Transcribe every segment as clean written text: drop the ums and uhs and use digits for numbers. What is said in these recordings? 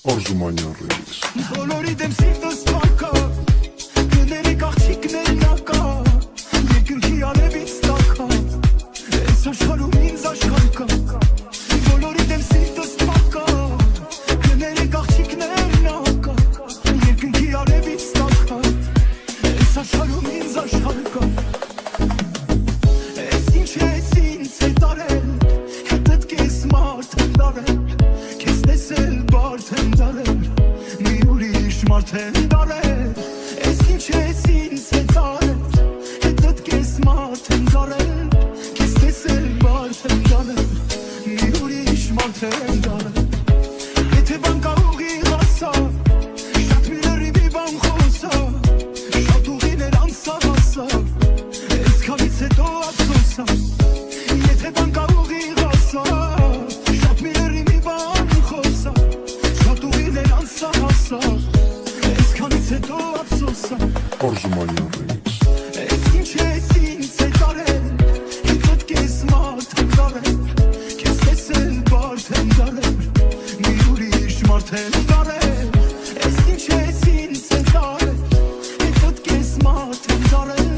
Արզումանյան ռեմիքս Բոլորի դեմ սիրտս տակա Գներեք աղջիկներն ակա Երկնքի արևից տակա Ես աշխարհում ինձ աշխարհ կա Բոլորի դեմ սիրտս տակա Գներեք աղջիկներն ակա Երկնքի արևից տակա Ես աշխարհում ինձ աշխարհ կա Ես ինչ ես ինձ հետ արել Հետդ կես մարդ եմ դարել Քեզ տեսել բարդ եմ դարել Մի ուրիշ մարդ եմ դարել Ես ինչ ես ինձ հետ արել Հետդ կես մարդ եմ դարել Քեզ տեսել բարդ եմ դարել Մի ուրիշ մարդ եմ դարել Եթե բան կա ուղիղ ասա Շատ մի լրիվ բան խոսա Շատ ուղիներ անսավ ասա Ես քանից հետո ափսոսա Եթե բան կա ուղիղ ասա Շատ մի լրիվ բան խոսա Շատ ուղիներ անսավ ասա Ես քանից հետո ափսոսա Արզումանյան ռեմիքս Ես ինչ ես ինձ հետ արել Հետդ կես մարդ եմ դարել Քեզ տեսել բարդ եմ դարել Մի ուրիշ մարդ եմ դարել Ես ինչ ես ինձ հետ արել Հետդ կես մարդ եմ դարել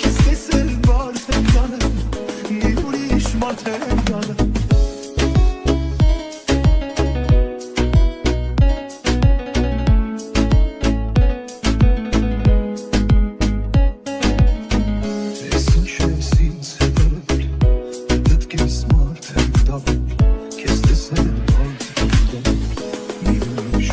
Քեզ տեսել բարդ եմ դարել Մի ուրիշ մարդ եմ դարել Ես ինչ ես ինձ հետ արել Հետդ կես մարդ եմ դարել Քեզ տեսել բարդ եմ դարել Մի ուրիշ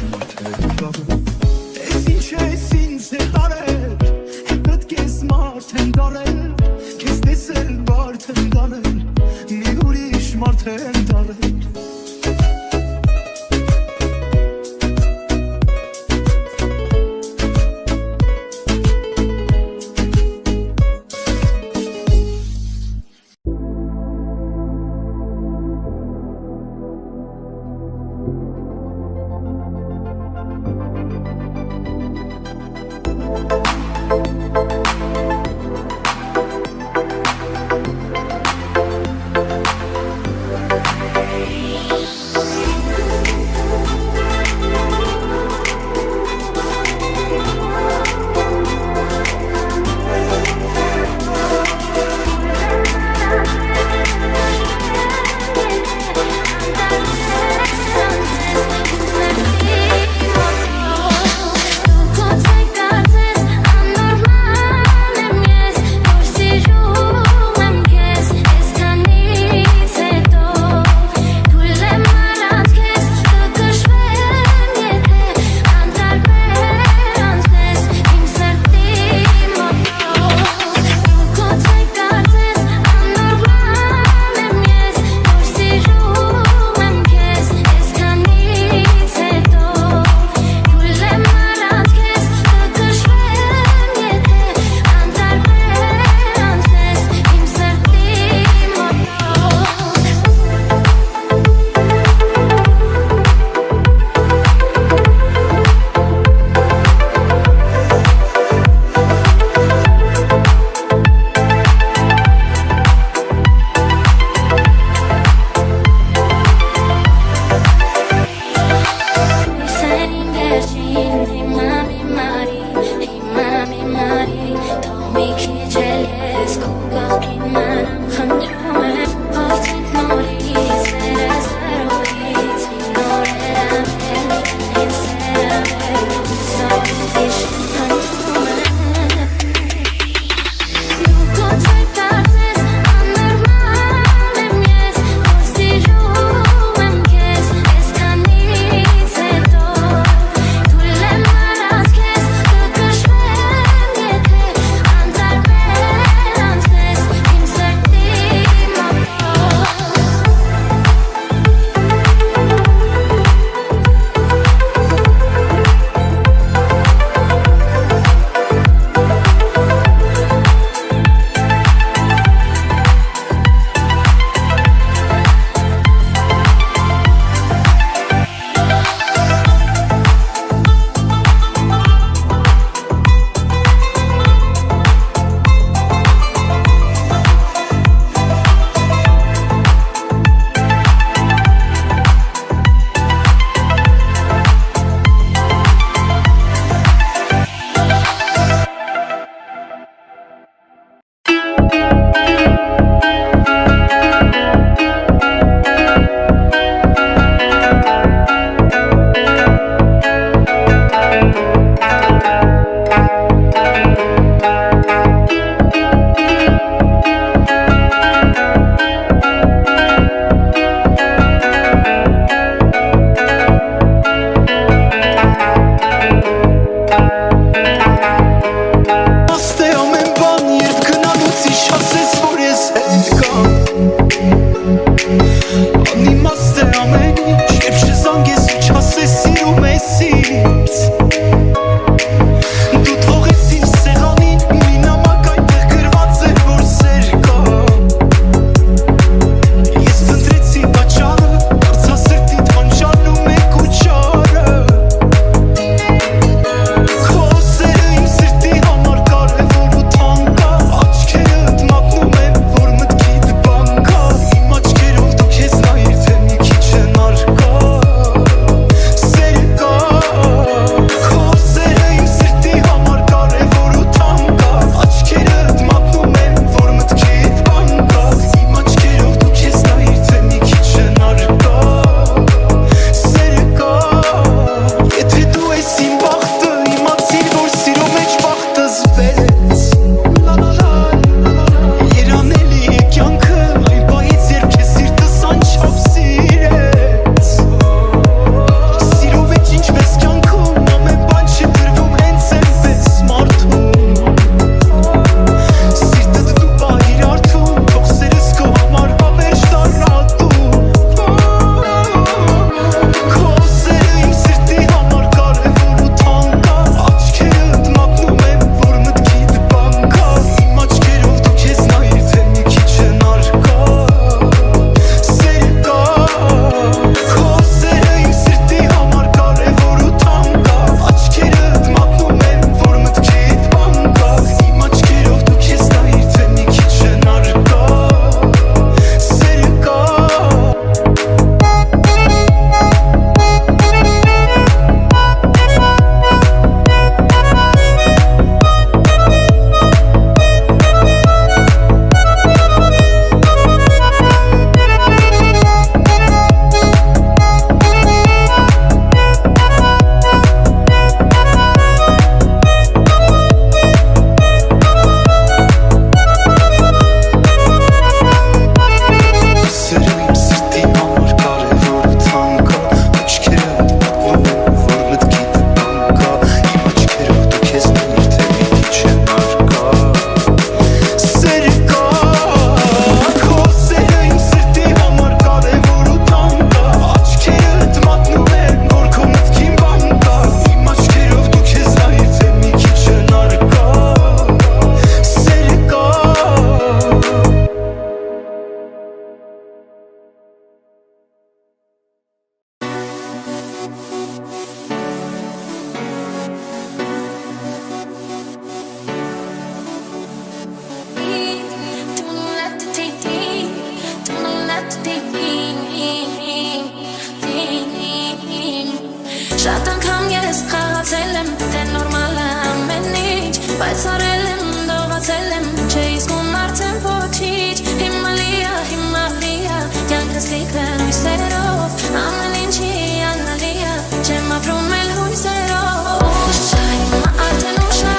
Շատ անգամ ես խաղացել եմ, թե նորմալ է ամեն ինչ, բայց արել եմ, դողացել եմ, չէ իսկում արդեն ոչինչ, հիմա լիա, կյանքս լիքն հույսերով, ամեն ինչի անալի է, չեմ ապրում էլ հույսերով, հիմա արդեն ուշա,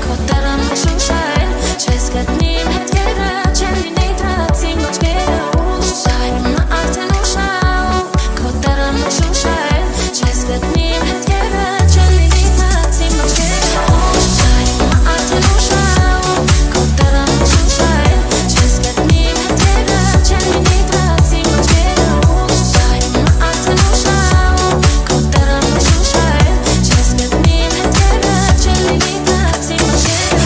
քո տեղը մշուշա է, չես գտնի իմ հետքերը, չեմ լինի դրած իմ աչքերը, հիմա արդեն ուշա, քո տեղը մշուշա է, չես գտնի իմ հետքերը, չեմ լինի դրած իմ աչքերը, հիմա արդեն ուշա, քո տեղը մշուշա է, չես գտնի իմ հետքերը, չեմ լինի դրած իմ աչքերը, հիմա արդեն ուշա, քո տեղը մշուշա է, չես գտնի իմ հետքերը, չեմ լինի դրած իմ աչքերը.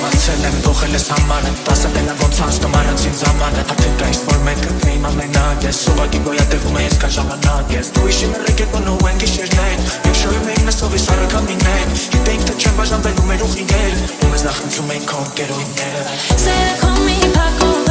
Մացել եմ դոխել ես համարը, տասել եմ ոնց անցնում առանցին զամանը, արդեն կայս որ մենք կգնեիմ ամենակ ես, ուղղակի գոյատևում է ես կա ժամանակ ես, դու իշի մերեք ետ բնում են գիշերներ, և շոյում էին մեզ ով ես առակամիներ, գիտեինք թե չեն բաժանվելու մեր ուղիներ, ու մեզ նախնցում էին քո ընկերուհիները. Սերը քո մի փակում